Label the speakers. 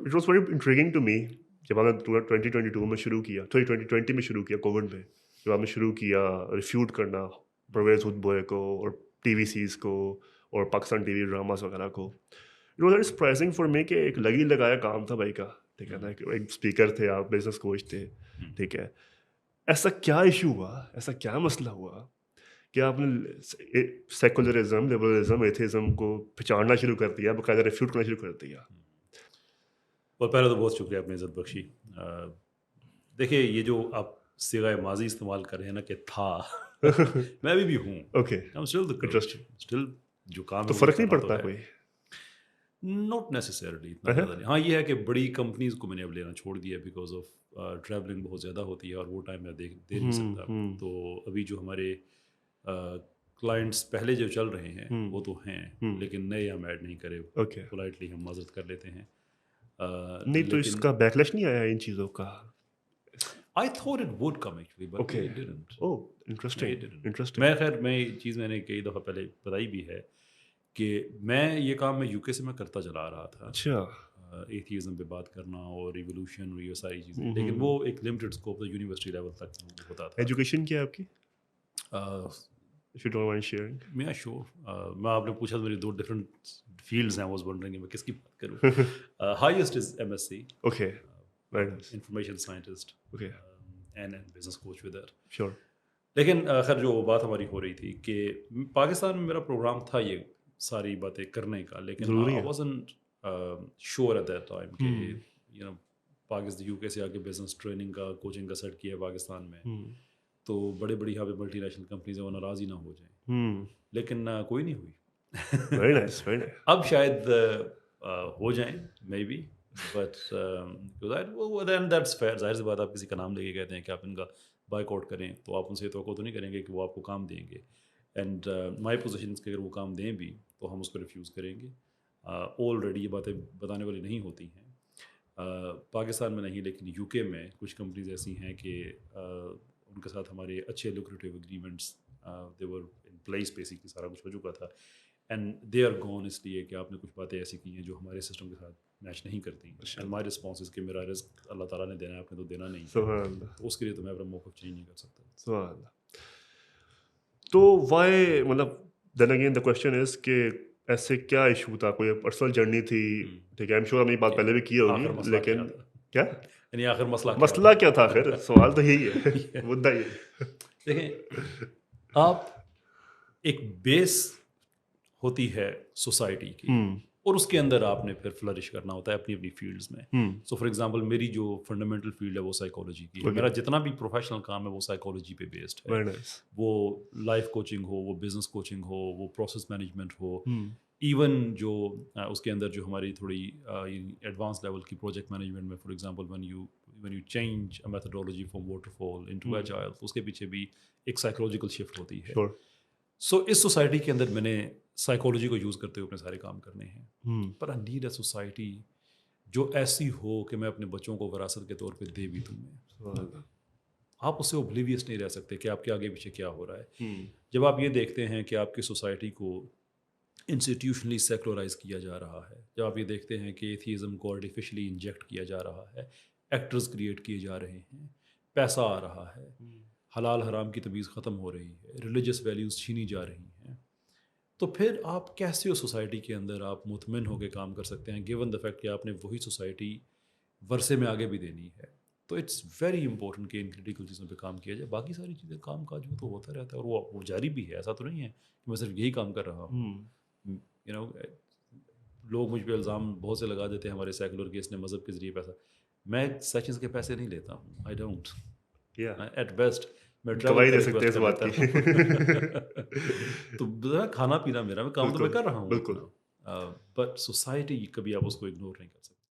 Speaker 1: It was very intriguing to me जब आपने 2022 में शुरू किया, सॉरी 2020 में शुरू किया कोविड में, जब आपने शुरू किया रिफ्यूट करना परवेज हुदबोए को और टीवीसीज को और पाकिस्तान टीवी ड्रामास वगैरह को, it was very surprising for me कि एक लगी लगाया काम था भाई का, ठीक है ना, कि एक स्पीकर थे आप, बिजनेस कोच थे, ठीक है, ऐसा क्या इशू हुआ, ऐसा क्या मसला हुआ कि आपने सेकुलरिज्म, लिबरलिज्म, एथिज्म को पहचानना शुरू कर दिया, बाकायदा रिफ्यूट करना शुरू कर दिया?
Speaker 2: और पहले तो बहुत शुक्रिया आपने इज़्ज़त बख्शी। देखिए ये जो आप सिगाए माज़ी इस्तेमाल कर रहे हैं ना कि था मैं अभी भी हूँ।
Speaker 1: Okay,
Speaker 2: I am still the
Speaker 1: interesting.
Speaker 2: Still जो काम
Speaker 1: तो
Speaker 2: है
Speaker 1: फर्क नहीं पड़ता कोई?
Speaker 2: नॉट नेसेसरली इतना ज़्यादा नहीं। हाँ, ये है कि बड़ी कंपनीज़ को मैंने अब लेना छोड़ दिया बिकॉज ऑफ ट्रैवलिंग बहुत ज़्यादा होती है और वो टाइम मैं दे नहीं सकता। तो अभी जो हमारे क्लाइंट्स पहले जो चल रहे हैं वो तो हैं, लेकिन नए हम ऐड नहीं करे।
Speaker 1: ओके,
Speaker 2: पोलाइटली हम माजरत कर लेते हैं।
Speaker 1: नहीं तो
Speaker 2: लेकिन
Speaker 1: इसका बैकलैश नहीं आया इन चीज़ों का?
Speaker 2: I thought it would come actually but
Speaker 1: okay,
Speaker 2: it didn't.
Speaker 1: Oh interesting, interesting.
Speaker 2: मैं ये चीज़ मैंने कई दफ़ा पहले बताई भी है कि मैं ये काम मैं यूके से मैं करता चला आ रहा था।
Speaker 1: अच्छा,
Speaker 2: एथियज़म पे बात करना और रिवोल्यूशन और ये सारी चीज़ें, लेकिन वो एक लिमिटेड स्कोप यूनिवर्सिटी लेवल तक होता था।
Speaker 1: एजुकेशन क्या है आपकी, if you don't mind sharing?
Speaker 2: मैं श्योर मैं आपने पूछा तो मेरी दो डिफरेंट फील्ड्स हैं, आई वाज वंडरिंग मैं किसकी बात करूँ। Highest is MSc
Speaker 1: okay, very nice,
Speaker 2: information scientist
Speaker 1: okay,
Speaker 2: and business coach with that.
Speaker 1: Sure.
Speaker 2: लेकिन खैर जो बात हमारी हो रही थी कि पाकिस्तान में मेरा प्रोग्राम था ये सारी बातें करने का, लेकिन
Speaker 1: ज़रूरी
Speaker 2: आई
Speaker 1: है।
Speaker 2: Wasn't sure at that time कि यू नो पाकिस्तान यूके से आके बिजनेस ट्रेनिंग का कोचिंग का सेट किया है पाकिस्तान में, तो बड़े बड़ी यहाँ पे मल्टी नेशनल कंपनीज हैं वो नाराज़ ही ना हो जाएं, लेकिन कोई नहीं हुई।
Speaker 1: Very nice, very nice.
Speaker 2: अब शायद हो जाएं maybe, but then that's fair. जाहिर सी बात, आप किसी का नाम लेके कहते हैं कि आप इनका बाइकआउट करें तो आप उनसे तो नहीं करेंगे कि वो आपको काम देंगे। एंड माई पोजिशन के अगर वो काम दें भी तो हम उसको रिफ्यूज़ करेंगे। ऑलरेडी ये बातें बताने वाली नहीं होती हैं पाकिस्तान में नहीं, लेकिन यूके में कुछ कंपनीज ऐसी हैं कि उनके साथ हमारे अच्छे lucrative agreements they were in place, basically सारा कुछ हो चुका था, एंड दे आर गॉन इसलिए कि आपने कुछ बातें ऐसी की हैं जो हमारे सिस्टम के साथ मैच नहीं करती। एंड माई रिस्पॉन्स कि मेरा रिस्क अल्लाह ताला ने देना है, आपने तो देना नहीं है,
Speaker 1: सुभान अल्लाह,
Speaker 2: तो उसके लिए तो मैं अपना मौक़िफ़ चेंज नहीं कर सकता।
Speaker 1: सुभान अल्लाह। तो व्हाई, मतलब then again the question is कि ऐसे क्या इशू था, कोई पर्सनल जर्नी थी, ठीक है, आई एम श्योर आपने ये बात पहले भी की होगी,
Speaker 2: आखिर मसला क्या
Speaker 1: लेकिन
Speaker 2: था?
Speaker 1: क्या
Speaker 2: यानी आखिर मसला क्या
Speaker 1: मसला क्या था? फिर सवाल तो यही है,
Speaker 2: Yeah.
Speaker 1: मुद्दा ये है।
Speaker 2: देखें, आप एक बेस होती है सोसाइटी की और उसके अंदर आपने फिर फ्लरिश करना होता है अपनी अपनी फील्ड्स में। सो फॉर एग्जांपल मेरी जो फंडामेंटल फील्ड है वो साइकोलॉजी की है। मेरा जितना भी प्रोफेशनल काम है वो साइकोलॉजी पे बेस्ड है।
Speaker 1: Very nice.
Speaker 2: वो लाइफ कोचिंग हो, वो बिजनेस कोचिंग हो, वो प्रोसेस मैनेजमेंट हो, इवन जो उसके अंदर जो हमारी थोड़ी एडवांस लेवल की प्रोजेक्ट मैनेजमेंट में, for example when you change a methodology from waterfall into agile, तो उसके पीछे भी एक साइकोलॉजिकल शिफ्ट होती है।
Speaker 1: श्योर।
Speaker 2: सो इस सोसाइटी के अंदर मैंने साइकोलॉजी को यूज़ करते हुए अपने सारे काम करने हैं, पर आई नीड अ सोसाइटी जो ऐसी हो कि मैं अपने बच्चों को विरासत के तौर पे दे भी दूँ। आप उससे ओब्लिवियस नहीं रह सकते कि आपके आगे पीछे क्या हो रहा है। जब आप ये देखते हैं कि आपकी सोसाइटी को इंस्टीट्यूशनली सेकुलराइज किया जा रहा है, जब आप ये देखते हैं कि एथियज़म को आर्टिफिशियली इंजेक्ट किया जा रहा है, एक्टर्स क्रिएट किए जा रहे हैं, पैसा आ रहा है, हलाल हराम की तमीज़ ख़त्म हो रही है, रिलीजियस वैल्यूज़ छीनी जा रही हैं, तो फिर आप कैसे उस सोसाइटी के अंदर आप मुतमिन होकर काम कर सकते हैं, गिवन द फैक्ट कि आपने वही सोसाइटी वर्से में आगे भी देनी है। तो इट्स वेरी इंपॉर्टेंट कि इन क्रिटिकल चीज़ों पे काम किया जाए। बाकी सारी चीज़ें काम काज वो तो होता रहता है और वो जारी भी है। ऐसा तो नहीं है कि मैं सिर्फ यही काम कर रहा हूँ। यू नो, लोग मुझ पे इल्ज़ाम बहुत से लगा देते हैं हमारे सेकुलर के इसने मज़हब के ज़रिए पैसा। मैं सचिन के पैसे नहीं लेता हूँ, आई डोंट। एट बेस्ट मैं
Speaker 1: गवाही दे
Speaker 2: ट्रैवल
Speaker 1: सकते हैं इस बात की।
Speaker 2: तो खाना पीना मेरा, मैं काम तो मैं कर रहा हूँ
Speaker 1: बिल्कुल।
Speaker 2: अपना, बट सोसाइटी कभी आप उसको इग्नोर नहीं कर सकते।